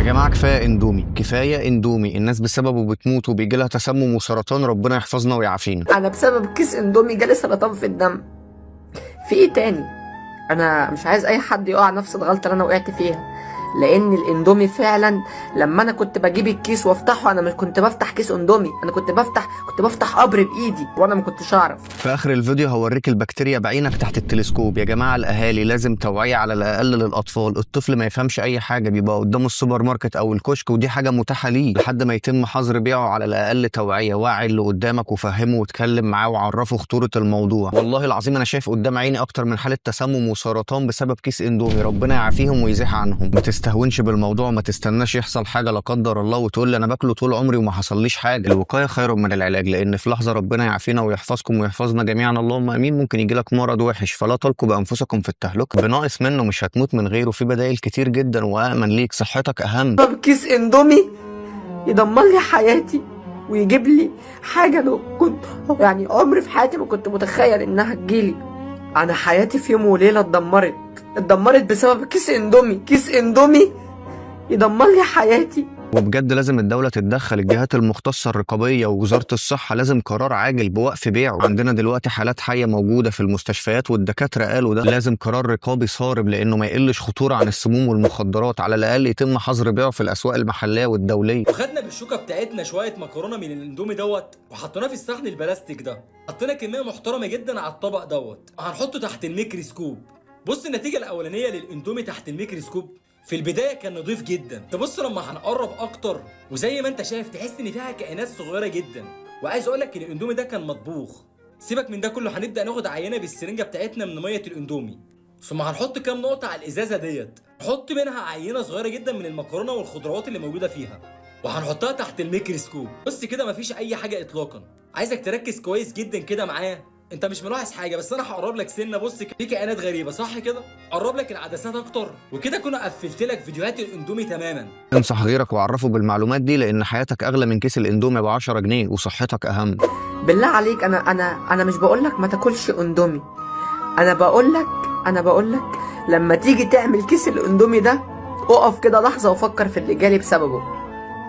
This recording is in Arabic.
جماعه كفايه اندومي، كفايه اندومي، الناس بسببه بتموت وبيجي لها تسمم وسرطان، ربنا يحفظنا ويعافينا. انا بسبب كيس اندومي جالي سرطان في الدم. في ايه تاني؟ انا مش عايز اي حد يقع نفس الغلطه اللي انا وقعت فيها، لان الاندومي فعلا لما انا كنت بجيب الكيس وافتحه، انا مش كنت بفتح كيس اندومي، انا كنت بفتح قبر بايدي وانا ما كنتش اعرف. في اخر الفيديو هوريك البكتيريا بعينك تحت التلسكوب. يا جماعه الاهالي لازم توعيه على الاقل للاطفال، الطفل ما يفهمش اي حاجه، بيبقى قدامه السوبر ماركت او الكشك ودي حاجه متاحه ليه، لحد ما يتم حظر بيعه على الاقل توعيه، وعي اللي قدامك وفهمه واتكلم معاه وعرفه خطوره الموضوع. والله العظيم انا شايف قدام عيني اكتر من حاله تسمم وسرطان بسبب كيس اندومي، ربنا يعافيهم ويزيح عنهم. ما تستهونش بالموضوع، ما تستناش يحصل حاجه لا قدر الله وتقول لي انا باكله طول عمري وما حصليش حاجه. الوقايه خير من العلاج، لان في لحظه ربنا يعافينا ويحفظكم ويحفظنا جميعا اللهم امين ممكن يجي لك مرض وحش، فلا تلقوا بانفسكم في التهلكه، بناقص منه مش هتموت من غيره، في بدائل كتير جدا وامن ليك، صحتك اهم. بسبب كيس اندومي يدمر لي حياتي ويجيب لي حاجه لو كنت يعني عمري في حياتي ما كنت متخيل انها تجيلي. انا حياتي في يوم وليله اتدمرت بسبب كيس اندومي. كيس اندومي يدمر لي حياتي. وبجد لازم الدولة تتدخل، الجهات المختصة الرقابية ووزارة الصحة لازم قرار عاجل بوقف بيعه. عندنا دلوقتي حالات حية موجودة في المستشفيات والدكاترة قالوا ده، لازم قرار رقابي صارم لأنه ما يقلش خطورة عن السموم والمخدرات، على الأقل يتم حظر بيعه في الأسواق المحلية والدولية. وخدنا بالشوكة بتاعتنا شوية مكرونة من الاندومي دوت وحطيناه في الصحن البلاستيك ده، حطينا كمية محترمة جدا على الطبق دوت وهنحطه تحت الميكروسكوب. بص النتيجة الأولانية للاندومي تحت الميكروسكوب، في البداية كان نضيف جدا، تبص لما هنقرب اكتر وزي ما انت شايف تحس ان فيها كائنات صغيرة جدا. وعايز اقولك ان الاندومي ده كان مطبوخ. سيبك من ده كله، هنبدأ ناخد عينة بالسرنجة بتاعتنا من مية الاندومي، ثم هنحط كام نقطة على الازازة ديت، نحط منها عينة صغيرة جدا من المكرونة والخضروات اللي موجودة فيها وهنحطها تحت الميكروسكوب. بص كده مفيش اي حاجة اطلاقا، عايزك تركز كويس جدا كده معايا. انت مش ملاحظ حاجه بس انا هقرب لك سنه. بص في كائنات غريبه صح كده، قرب لك العدسات اكتر وكده كنا قفلت لك فيديوهات الاندومي تماما. انصح غيرك وعرفه بالمعلومات دي لان حياتك اغلى من كيس الاندومي ب 10 جنيه وصحتك اهم. بالله عليك انا مش بقول لك ما تاكلش اندومي، انا بقول لك لما تيجي تعمل كيس الاندومي ده اقف كده لحظه وفكر في اللي جالي بسببه.